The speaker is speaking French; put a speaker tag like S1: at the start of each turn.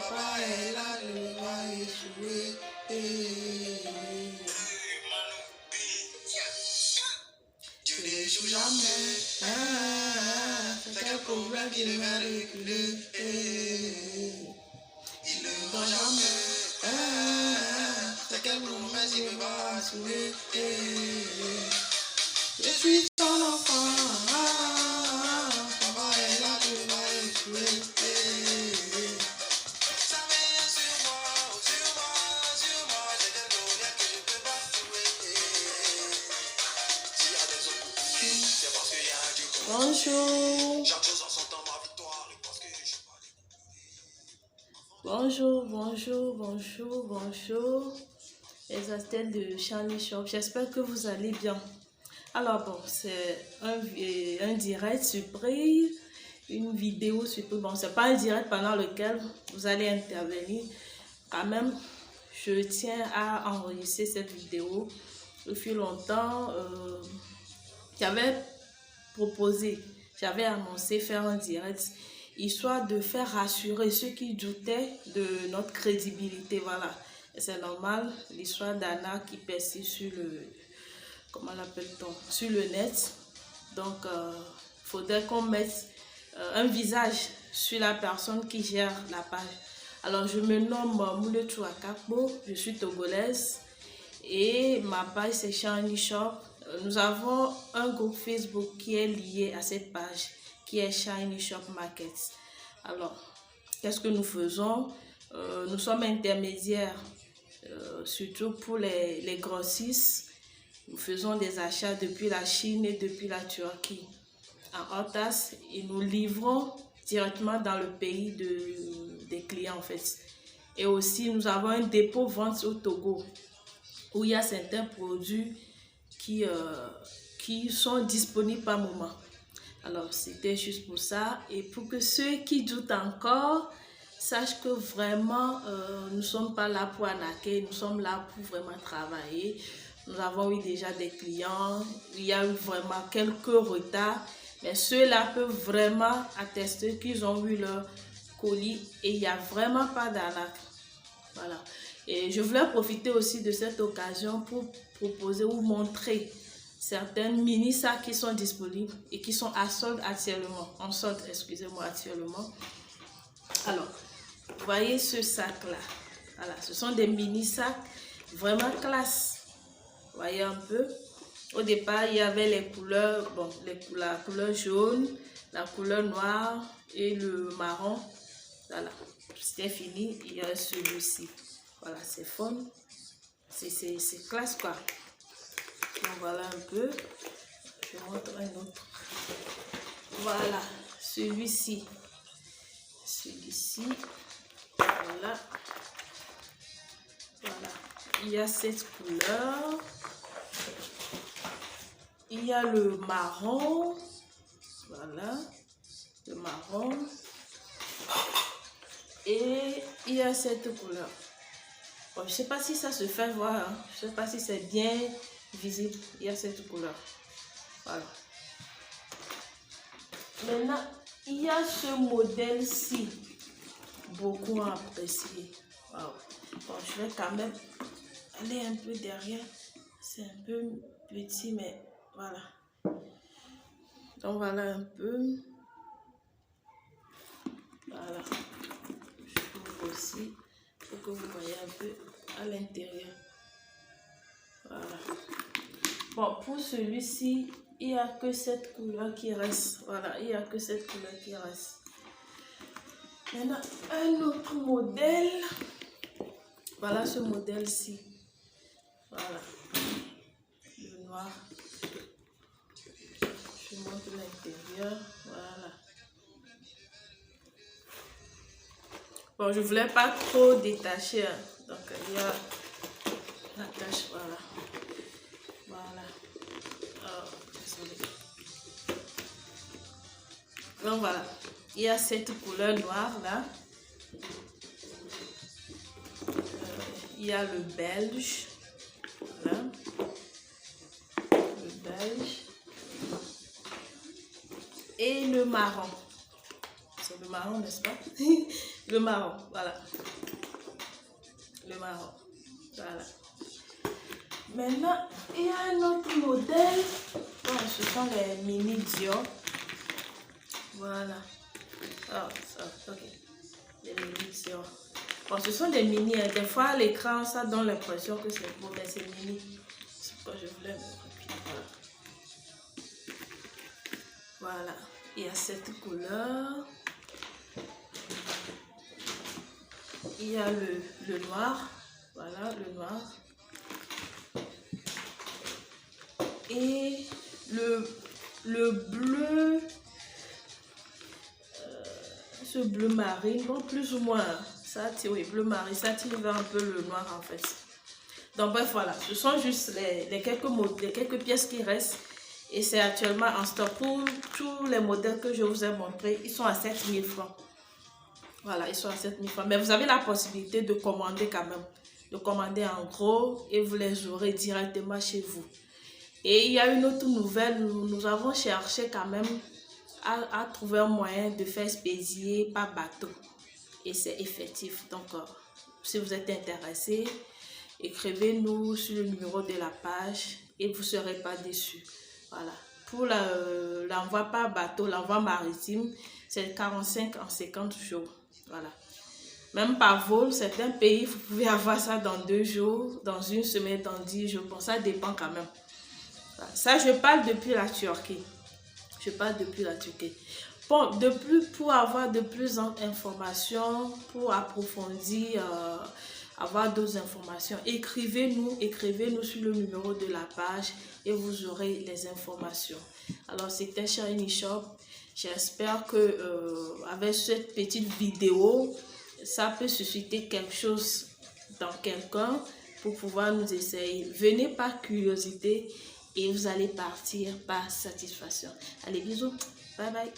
S1: papa est là, je vais échouer. Je n'échoue jamais. C'est quel problème qu'il va reculer. Il ne va jamais. C'est quel promesse il va assurer. Je suis ton enfant. Papa est là, je vais échouer. Bonjour. Bonjour. Les athlètes de Shiny Shop, j'espère que vous allez bien. Alors bon, c'est un direct surprise, une vidéo surprise. Bon, c'est pas un direct pendant lequel vous allez intervenir. Quand même, je tiens à enregistrer cette vidéo. Depuis longtemps, j'avais annoncé faire un direct, histoire de faire rassurer ceux qui doutaient de notre crédibilité, voilà. C'est normal, l'histoire d'Anna qui persiste sur le, comment l'appelle-t-on, sur le net. Donc, faudrait qu'on mette un visage sur la personne qui gère la page. Alors, je me nomme Mouletou Akakbo, je suis togolaise et ma page c'est Shiny Shop. Nous avons un groupe Facebook qui est lié à cette page, qui est Shiny Shop Market. Alors, qu'est-ce que nous faisons? Nous sommes intermédiaires, surtout pour les grossistes. Nous faisons des achats depuis la Chine et depuis la Turquie en hors taxe et nous livrons directement dans le pays des clients en fait. Et aussi, nous avons un dépôt vente au Togo où il y a certains produits qui sont disponibles par moment. Alors, c'était juste pour ça. Et pour que ceux qui doutent encore sachent que vraiment, nous ne sommes pas là pour arnaquer, nous sommes là pour vraiment travailler. Nous avons eu déjà des clients, il y a eu vraiment quelques retards, mais ceux-là peuvent vraiment attester qu'ils ont eu leur colis et il n'y a vraiment pas d'arnaque. Voilà. Et je voulais profiter aussi de cette occasion pour proposer ou montrer certaines mini sacs qui sont disponibles et qui sont à solde actuellement, actuellement. Alors, voyez ce sac là, voilà, ce sont des mini sacs vraiment classe. Voyez un peu, au départ il y avait les couleurs, bon, la couleur jaune, la couleur noire et le marron. Voilà, c'était fini, il y a celui-ci. Voilà, c'est fun, c'est classe quoi. Donc voilà un peu, je montre un autre. Voilà, celui-ci, voilà, il y a cette couleur, il y a le marron, voilà, le marron, et il y a cette couleur. Bon, je ne sais pas si ça se fait voir, hein. Je ne sais pas si c'est bien visible. Il y a cette couleur. Voilà. Maintenant, il y a ce modèle-ci. Beaucoup apprécié. Wow. Bon, je vais quand même aller un peu derrière. C'est un peu petit, mais voilà. Donc voilà un peu. Voilà. Je trouve aussi pour que vous voyez un peu à l'intérieur. Voilà. Bon, pour celui-ci, il n'y a que cette couleur qui reste. Voilà, il n'y a que cette couleur qui reste. Maintenant, un autre modèle. Voilà ce modèle-ci. Voilà. Le noir. Je montre l'intérieur. Voilà. Bon, je ne voulais pas trop détacher. Hein. Donc, il y a la tâche. Voilà. Voilà. Oh, désolé. Donc, voilà. Il y a cette couleur noire là. Il y a le belge. Voilà. Le belge. Et le marron. C'est le marron, n'est-ce pas? Le marron, voilà. Le marron, voilà. Maintenant, il y a un autre modèle. Bon, ce sont les mini Dior. Voilà. Oh, ça, ok. Les mini Dior. Bon, ce sont des mini. Des fois, à l'écran, ça donne l'impression que c'est beau, mais c'est mini. C'est pourquoi je voulais me copier. Voilà. Il y a cette couleur. Il y a le noir. Voilà, le noir. Et le bleu, ce bleu marine, bon, plus ou moins, ça tire, oui, bleu marine, ça tire vers un peu le noir en fait. Donc bref, voilà, ce sont juste les quelques pièces qui restent. Et c'est actuellement en stock. Pour tous les modèles que je vous ai montrés, ils sont à 7000 francs. Voilà, ils sont à 7000 francs. Mais vous avez la possibilité de commander quand même. De commander en gros et vous les aurez directement chez vous. Et il y a une autre nouvelle, nous avons cherché quand même à trouver un moyen de faire expédier par bateau. Et c'est effectif. Donc, si vous êtes intéressé, écrivez-nous sur le numéro de la page et vous ne serez pas déçus. Voilà. Pour l'envoi par bateau, l'envoi maritime, c'est 45 en 50 jours. Voilà. Même par vol, certains pays, vous pouvez avoir ça dans 2 jours, dans 1 semaine, dans 10 jours. Bon, ça dépend quand même. Ça, je parle depuis la Turquie. Je parle depuis la Turquie. Bon, pour avoir de plus d'informations, pour approfondir, avoir d'autres informations, écrivez-nous sur le numéro de la page et vous aurez les informations. Alors, c'était Shiny Shop. J'espère que avec cette petite vidéo, ça peut susciter quelque chose dans quelqu'un pour pouvoir nous essayer. Venez par curiosité et vous allez partir par satisfaction. Allez, bisous. Bye bye.